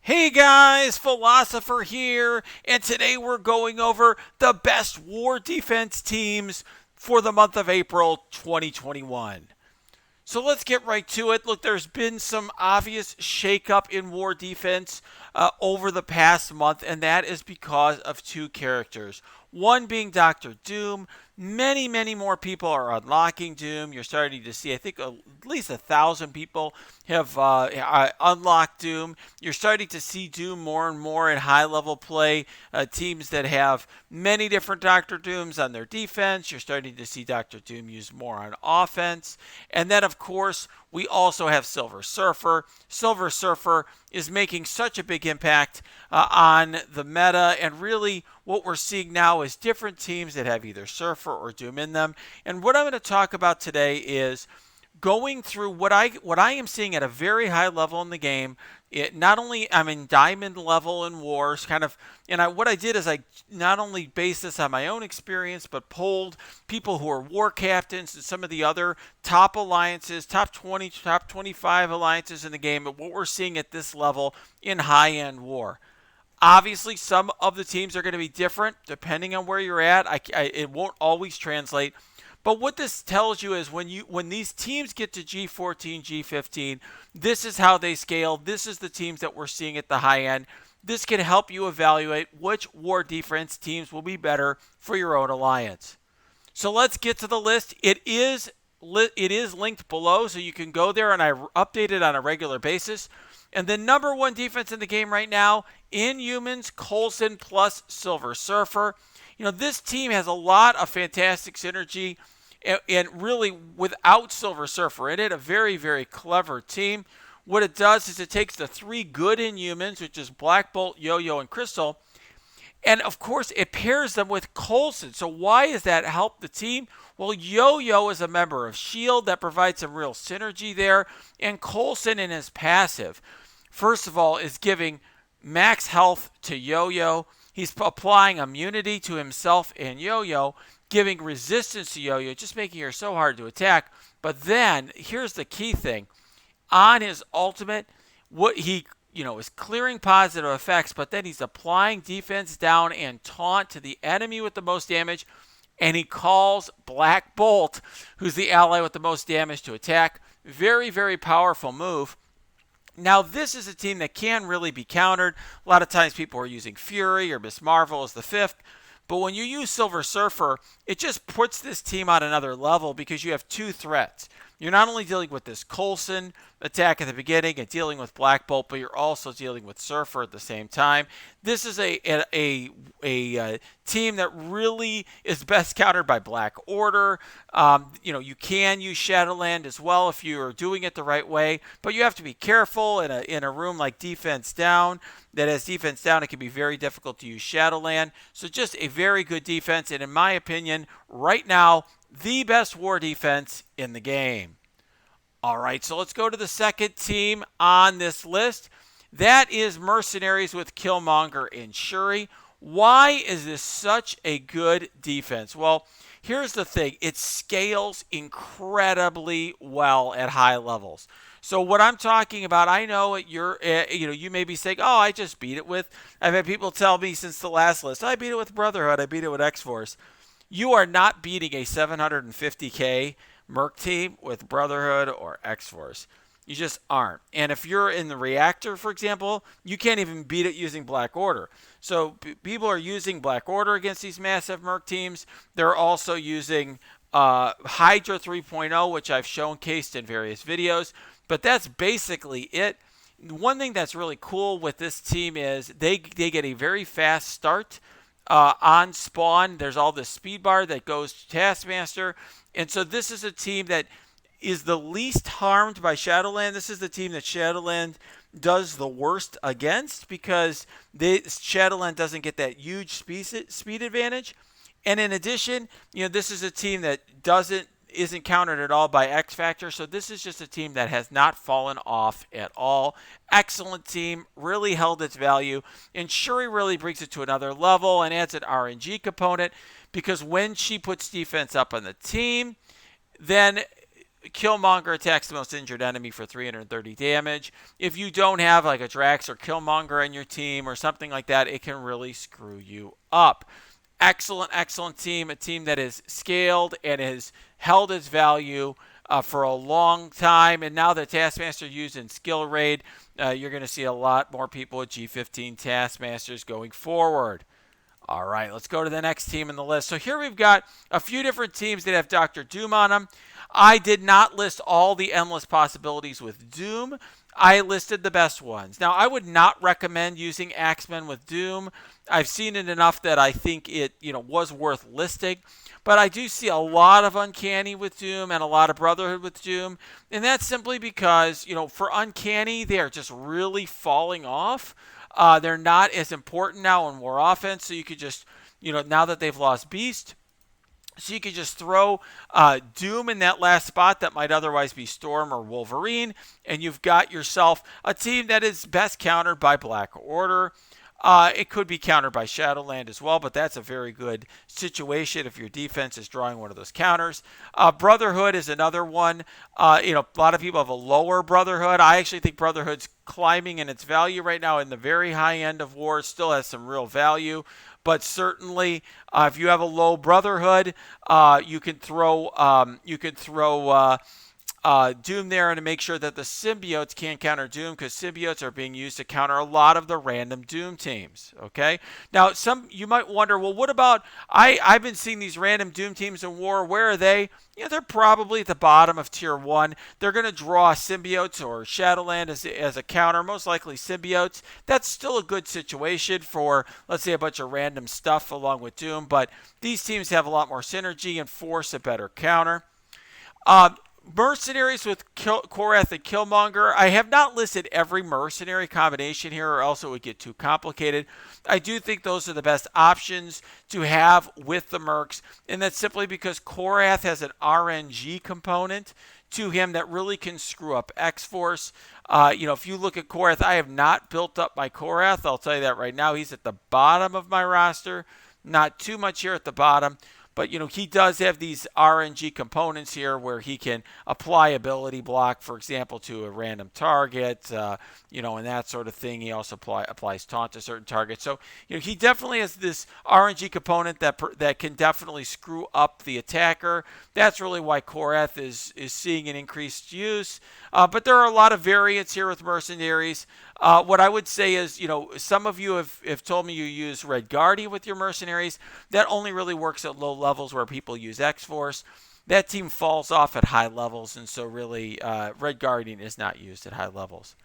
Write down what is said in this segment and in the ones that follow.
Hey guys, Philosopher here, and today we're going over the best war defense teams for the month of April 2021. So let's get right to it. Look, there's been some obvious shakeup in war defense over the past month, and that is because of two characters. One being Doctor Doom. Many more people are unlocking Doom. You're starting to see, I think, at least 1,000 people have unlocked Doom. You're starting to see Doom more and more in high-level play. Teams that have many different Doctor Dooms on their defense. You're starting to see Doctor Doom used more on offense. And then, of course, we also have Silver Surfer. Silver Surfer is making such a big impact on the meta, and really what we're seeing now is different teams that have either Surfer or Doom in them. And what I'm going to talk about today is going through what I am seeing at a very high level in the game. It not only I'm in diamond level in wars, what I did is I not only based this on my own experience, but polled people who are war captains and some of the other top alliances, top 20, top 25 alliances in the game, and what we're seeing at this level in high-end war. Obviously, some of the teams are going to be different depending on where you're at. It won't always translate. But what this tells you is when these teams get to G14, G15, this is how they scale. This is the teams that we're seeing at the high end. This can help you evaluate which war defense teams will be better for your own alliance. So let's get to the list. It is linked below, so you can go there, and I update it on a regular basis. And the number one defense in the game right now, Inhumans, Coulson plus Silver Surfer. This team has a lot of fantastic synergy, and really without Silver Surfer in it, a very clever team. What it does is it takes the three good Inhumans, which is Black Bolt, Yo-Yo, and Crystal, and of course it pairs them with Coulson. So why does that help the team? Well, Yo-Yo is a member of S.H.I.E.L.D. That provides some real synergy there, and Coulson in his passive, first of all, is giving max health to Yo-Yo. He's applying immunity to himself and Yo-Yo, giving resistance to Yo-Yo, just making her so hard to attack. But then, here's the key thing. On his ultimate, what he is clearing positive effects, but then he's applying defense down and taunt to the enemy with the most damage, and he calls Black Bolt, who's the ally with the most damage, to attack. Very powerful move. Now, this is a team that can really be countered. A lot of times people are using Fury or Miss Marvel as the fifth. But when you use Silver Surfer, it just puts this team on another level because you have two threats. You're not only dealing with this Coulson attack at the beginning and dealing with Black Bolt, but you're also dealing with Surfer at the same time. This is a team that really is best countered by Black Order. You can use Shadowland as well if you are doing it the right way, but you have to be careful in a room like Defense Down. That has Defense Down, it can be very difficult to use Shadowland. So just a very good defense, and in my opinion, right now, the best war defense in the game. All right, so let's go to the second team on this list. That is Mercenaries with Killmonger and Shuri. Why is this such a good defense? Well, here's the thing. It scales incredibly well at high levels. So what I'm talking about, I know you may be saying, oh, I just beat it with, I've had people tell me since the last list, I beat it with Brotherhood, I beat it with X-Force. You are not beating a 750k Merc team with Brotherhood or X-Force. You just aren't. And if you're in the Reactor, for example, you can't even beat it using Black Order. So people are using Black Order against these massive Merc teams. They're also using Hydra 3.0, which I've showcased in various videos. But that's basically it. One thing that's really cool with this team is they get a very fast start. On spawn, there's all this speed bar that goes to Taskmaster. And so this is a team that is the least harmed by Shadowland. This is the team that Shadowland does the worst against because Shadowland doesn't get that huge speed advantage. And in addition, this is a team that isn't countered at all by XFactor. So this is just a team that has not fallen off at all. Excellent team, really held its value. And Shuri really brings it to another level and adds an RNG component because when she puts defense up on the team, then Killmonger attacks the most injured enemy for 330 damage. If you don't have like a Drax or Killmonger on your team or something like that, it can really screw you up. Excellent team. A team that is scaled and has held its value for a long time. And now that Taskmaster used in Skill Raid, you're going to see a lot more people with G15 Taskmasters going forward. All right, let's go to the next team in the list. So here we've got a few different teams that have Dr. Doom on them. I did not list all the endless possibilities with Doom. I listed the best ones. Now, I would not recommend using Axemen with Doom. I've seen it enough that I think it, was worth listing. But I do see a lot of Uncanny with Doom and a lot of Brotherhood with Doom. And that's simply because, for Uncanny, they are just really falling off. They're not as important now in War Offense, so you could just, now that they've lost Beast, so you could just throw Doom in that last spot that might otherwise be Storm or Wolverine, and you've got yourself a team that is best countered by Black Order. It could be countered by Shadowland as well, but that's a very good situation if your defense is drawing one of those counters. Brotherhood is another one. A lot of people have a lower Brotherhood. I actually think Brotherhood's climbing in its value right now in the very high end of war. It still has some real value. But certainly, if you have a low Brotherhood, you can throw Doom there and to make sure that the symbiotes can't counter Doom, because symbiotes are being used to counter a lot of the random Doom teams. Okay. Now, you might wonder, well, what about I've been seeing these random Doom teams in war. Where are they? They're probably at the bottom of tier 1. They're going to draw symbiotes or Shadowland as a counter, most likely symbiotes. That's still a good situation for, let's say, a bunch of random stuff along with Doom, but these teams have a lot more synergy and force a better counter. Mercenaries with Korath and Killmonger. I have not listed every mercenary combination here, or else it would get too complicated. I do think those are the best options to have with the Mercs, and that's simply because Korath has an RNG component to him that really can screw up X-Force. If you look at Korath, I have not built up my Korath. I'll tell you that right now. He's at the bottom of my roster. Not too much here at the bottom. But, he does have these RNG components here where he can apply ability block, for example, to a random target, and that sort of thing. He also applies taunt to certain targets. So, he definitely has this RNG component that can definitely screw up the attacker. That's really why Korath is seeing an increased use. But there are a lot of variants here with mercenaries. What I would say is, some of you have told me you use Red Guardian with your mercenaries. That only really works at low levels where people use X-Force. That team falls off at high levels, and so really Red Guardian is not used at high levels.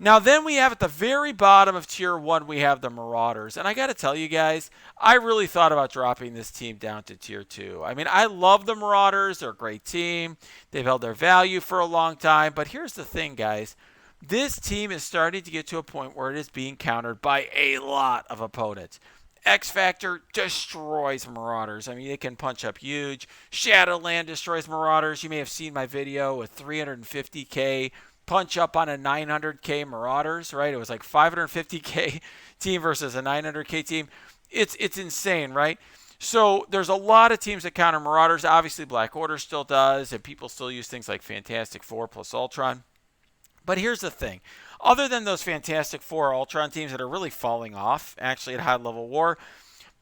Now then we have at the very bottom of tier 1, we have the Marauders. And I got to tell you guys, I really thought about dropping this team down to tier 2. I mean, I love the Marauders. They're a great team. They've held their value for a long time. But here's the thing, guys. This team is starting to get to a point where it is being countered by a lot of opponents. XFactor destroys Marauders. I mean, it can punch up huge. Shadowland destroys Marauders. You may have seen my video with 350k punch up on a 900k Marauders, right? It was like 550k team versus a 900k team. It's insane, right? So there's a lot of teams that counter Marauders. Obviously, Black Order still does, and people still use things like Fantastic Four plus Ultron. But here's the thing. Other than those Fantastic Four Ultron teams that are really falling off, actually at high-level war,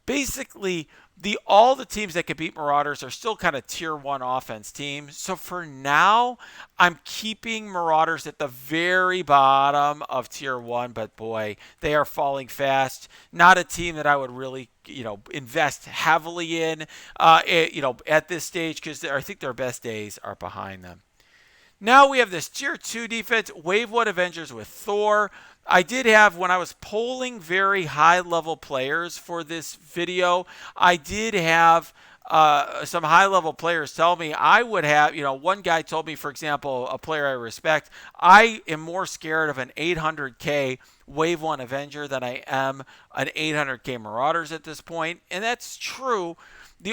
basically all the teams that can beat Marauders are still kind of tier 1 offense teams. So for now, I'm keeping Marauders at the very bottom of tier 1. But boy, they are falling fast. Not a team that I would really invest heavily in at this stage, because I think their best days are behind them. Now we have this tier 2 defense, Wave 1 Avengers with Thor. I did have, when I was polling very high-level players for this video, I did have some high-level players tell me I would have, one guy told me, for example, a player I respect, I am more scared of an 800k Wave 1 Avenger than I am an 800k Marauders at this point. And that's true.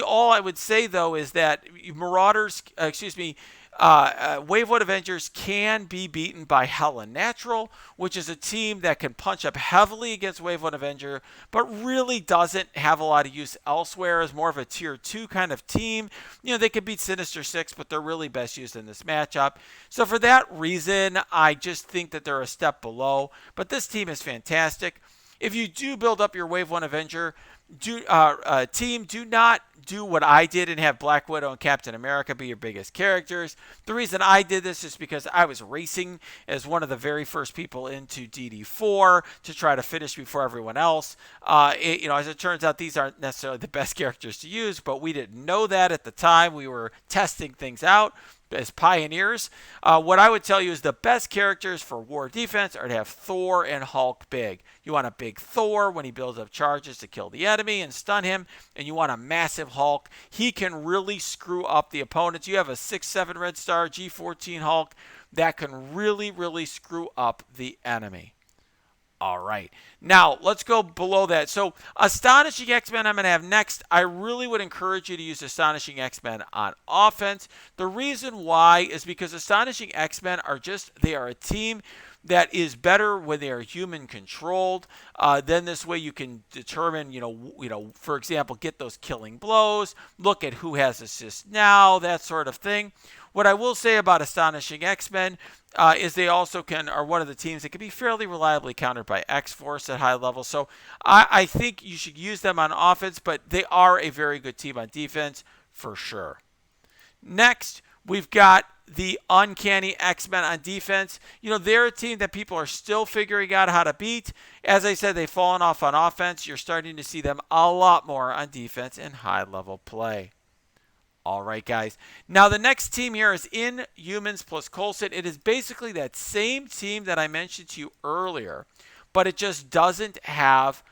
All I would say, though, is that Wave 1 Avengers can be beaten by Hella Natural, which is a team that can punch up heavily against Wave 1 Avenger, but really doesn't have a lot of use elsewhere, is more of a tier 2 kind of team. They could beat Sinister 6, but they're really best used in this matchup. So for that reason, I just think that they're a step below. But this team is fantastic. If you do build up your Wave 1 Avenger team, do not do what I did and have Black Widow and Captain America be your biggest characters. The reason I did this is because I was racing as one of the very first people into DD4 to try to finish before everyone else. As it turns out, these aren't necessarily the best characters to use, but we didn't know that at the time. We were testing things out as pioneers. What I would tell you is the best characters for war defense are to have Thor and Hulk big. You want a big Thor when he builds up charges to kill the enemy and stun him, and you want a massive Hulk. He can really screw up the opponents. You have a 6-7 red star G14 Hulk that can really, really screw up the enemy. All right. Now, let's go below that. So, Astonishing X-Men I'm going to have next. I really would encourage you to use Astonishing X-Men on offense. The reason why is because Astonishing X-Men they are a team that is better when they are human controlled. Then this way you can determine, for example, get those killing blows, look at who has assists now, that sort of thing. What I will say about Astonishing X-Men is they also are one of the teams that can be fairly reliably countered by X-Force at high levels. So I think you should use them on offense, but they are a very good team on defense for sure. Next, we've got the Uncanny X-Men on defense. They're a team that people are still figuring out how to beat. As I said, they've fallen off on offense. You're starting to see them a lot more on defense and high-level play. All right, guys. Now, the next team here is Inhumans plus Coulson. It is basically that same team that I mentioned to you earlier, but it just doesn't have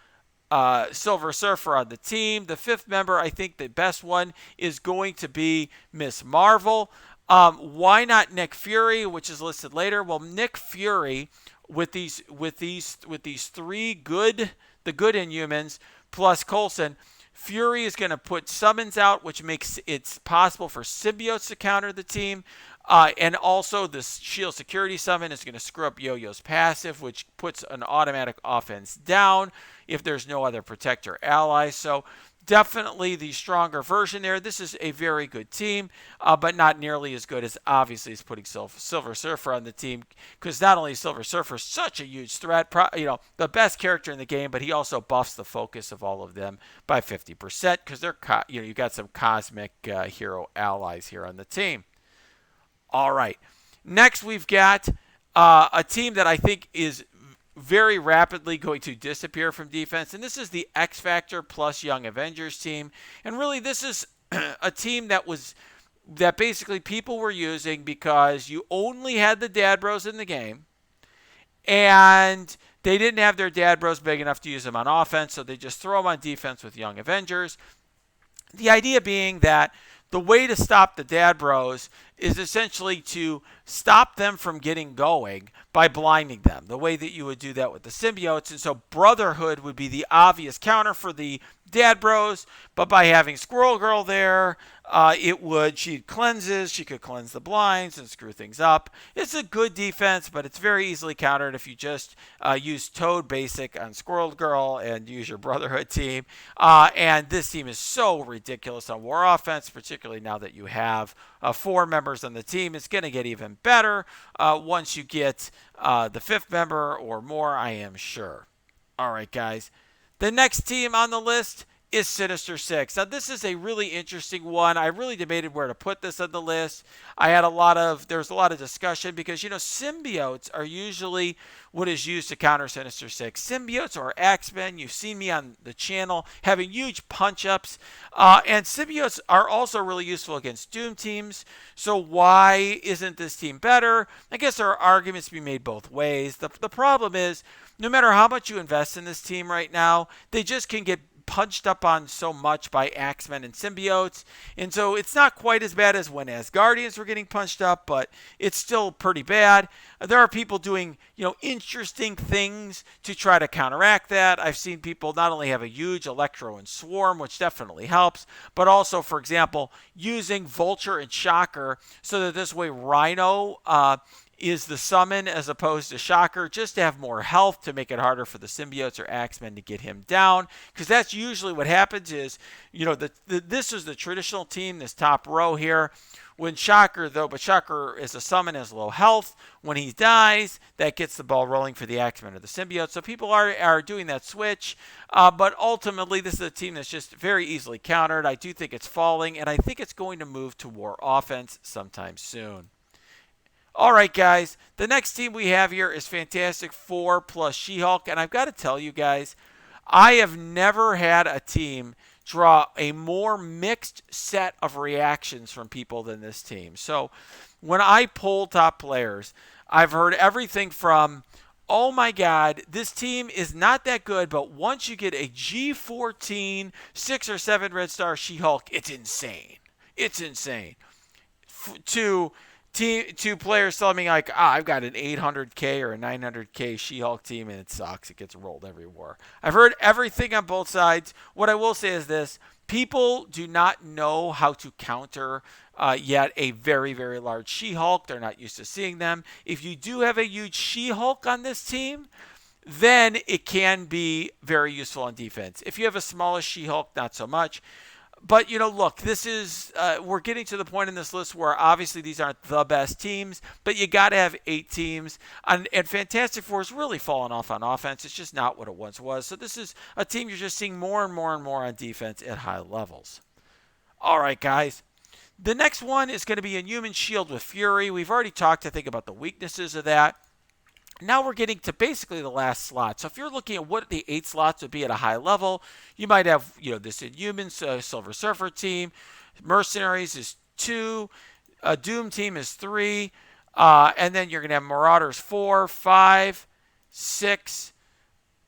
Silver Surfer on the team. The fifth member, I think the best one, is going to be Miss Marvel. Why not Nick Fury, which is listed later? Well, Nick Fury with these three good Inhumans plus Coulson. Fury is going to put summons out, which makes it possible for symbiotes to counter the team. And also, the shield security summon is going to screw up Yo-Yo's passive, which puts an automatic offense down if there's no other protector ally. So definitely the stronger version there. This is a very good team, but not nearly as good as obviously as putting Silver Surfer on the team, because not only is Silver Surfer such a huge threat, the best character in the game, but he also buffs the focus of all of them by 50% because they're you got some cosmic hero allies here on the team. All right, next we've got a team that I think is very rapidly going to disappear from defense, and this is the XFactor plus Young Avengers team. And really, this is a team that basically people were using because you only had the dad bros in the game, and they didn't have their dad bros big enough to use them on offense, so they just throw them on defense with Young Avengers. The idea being that the way to stop the dad bros is essentially to stop them from getting going by blinding them, the way that you would do that with the symbiotes. And so Brotherhood would be the obvious counter for the dad bros, but by having Squirrel Girl there, she cleanses, she could cleanse the blinds and screw things up. It's a good defense, but it's very easily countered if you just use Toad Basic on Squirrel Girl and use your Brotherhood team. And this team is so ridiculous on war offense, particularly now that you have 4 members on the team. It's going to get even better once you get the 5th member or more, I am sure. All right, guys. The next team on the list is Sinister VI. Now, this is a really interesting one. I really debated where to put this on the list. There was a lot of discussion because, symbiotes are usually what is used to counter Sinister VI. Symbiotes or X-Men, you've seen me on the channel having huge punch-ups. And symbiotes are also really useful against Doom teams. So why isn't this team better? I guess there are arguments to be made both ways. The problem is, no matter how much you invest in this team right now, they just can get punched up on so much by Axemen and symbiotes, and so it's not quite as bad as when Asgardians were getting punched up, but it's still pretty bad. There are people doing, interesting things to try to counteract that. I've seen people not only have a huge Electro and Swarm, which definitely helps, but also, for example, using Vulture and Shocker so that this way Rhino is the summon as opposed to Shocker, just to have more health to make it harder for the symbiotes or Axemen to get him down. Because that's usually what happens is, this is the traditional team, this top row here. When Shocker, but Shocker is a summon, has low health. When he dies, that gets the ball rolling for the Axemen or the symbiote. So people are doing that switch. But ultimately, this is a team that's just very easily countered. I do think it's falling, and I think it's going to move to war offense sometime soon. All right, guys, the next team we have here is Fantastic Four plus SheHulk, and I've got to tell you guys, I have never had a team draw a more mixed set of reactions from people than this team. So when I poll top players, I've heard everything from, oh my God, this team is not that good, but once you get a G14, 6 or 7 red star SheHulk, it's insane. It's insane. Two players telling me like, I've got an 800K or a 900K SheHulk team and it sucks. It gets rolled every war. I've heard everything on both sides. What I will say is this. People do not know how to counter yet a very, very large SheHulk. They're not used to seeing them. If you do have a huge SheHulk on this team, then it can be very useful on defense. If you have a smallish SheHulk, not so much. But, look, this is, we're getting to the point in this list where obviously these aren't the best teams, but you got to have 8 teams. And Fantastic Four is really falling off on offense. It's just not what it once was. So this is a team you're just seeing more and more and more on defense at high levels. All right, guys. The next one is going to be Inhuman Shield with Fury. We've already talked, I think, about the weaknesses of that. Now we're getting to basically the last slot. So if you're looking at what the 8 slots would be at a high level, you might have, this Inhumans Silver Surfer team. Mercenaries is 2. Doom team is 3. And then you're going to have Marauders 4, 5, 6,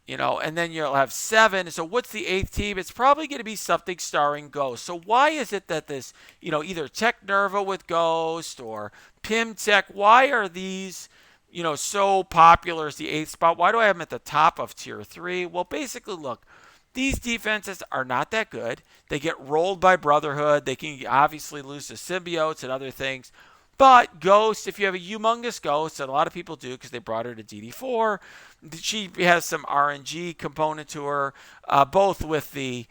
and then you'll have 7. So what's the 8th team? It's probably going to be something starring Ghost. So why is it that this, either Tech Nerva with Ghost or Pym Tech, why are these so popular as the 8th spot? Why do I have them at the top of tier 3? Well, basically, look, these defenses are not that good. They get rolled by Brotherhood. They can obviously lose to symbiotes and other things. But Ghost, if you have a humongous Ghost, and a lot of people do because they brought her to DD4, she has some RNG component to her, both with the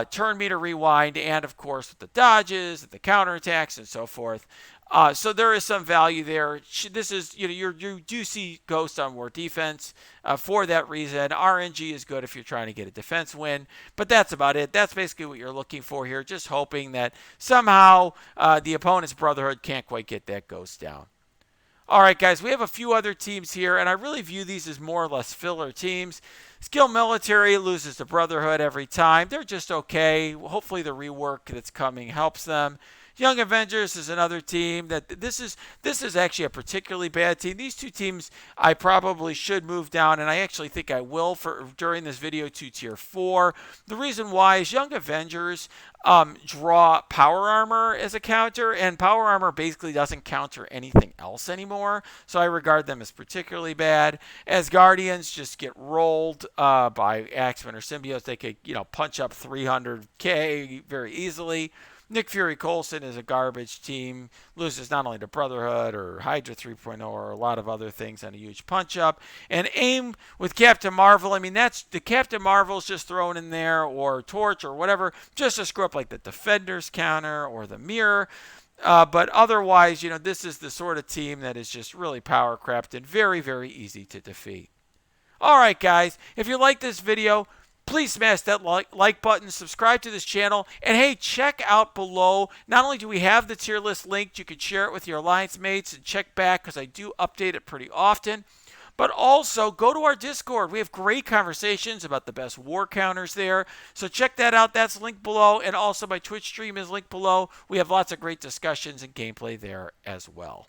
turn meter rewind and, of course, with the dodges, the counterattacks, and so forth. So there is some value there. This is, you do see Ghost on war defense for that reason. RNG is good if you're trying to get a defense win, but that's about it. That's basically what you're looking for here, just hoping that somehow the opponent's Brotherhood can't quite get that Ghost down. All right, guys, we have a few other teams here, and I really view these as more or less filler teams. Skill Military loses to Brotherhood every time. They're just okay. Hopefully the rework that's coming helps them. Young Avengers is another team that this is actually a particularly bad team. These two teams I probably should move down, and I actually think I will during this video to tier 4. The reason why is Young Avengers draw power armor as a counter, and power armor basically doesn't counter anything else anymore. So I regard them as particularly bad. Asgardians just get rolled by Axemen or symbiotes. They could punch up 300k very easily. Nick Fury Coulson is a garbage team, loses not only to Brotherhood or Hydra 3.0 or a lot of other things on a huge punch-up. And AIM with Captain Marvel, that's the Captain Marvel's just thrown in there, or Torch or whatever, just to screw up like the Defender's counter or the Mirror. But otherwise, this is the sort of team that is just really power-crept and very, very easy to defeat. All right, guys, if you like this video, please smash that like button, subscribe to this channel, and hey, check out below. Not only do we have the tier list linked, you can share it with your alliance mates and check back because I do update it pretty often. But also, go to our Discord. We have great conversations about the best war counters there. So check that out. That's linked below. And also, my Twitch stream is linked below. We have lots of great discussions and gameplay there as well.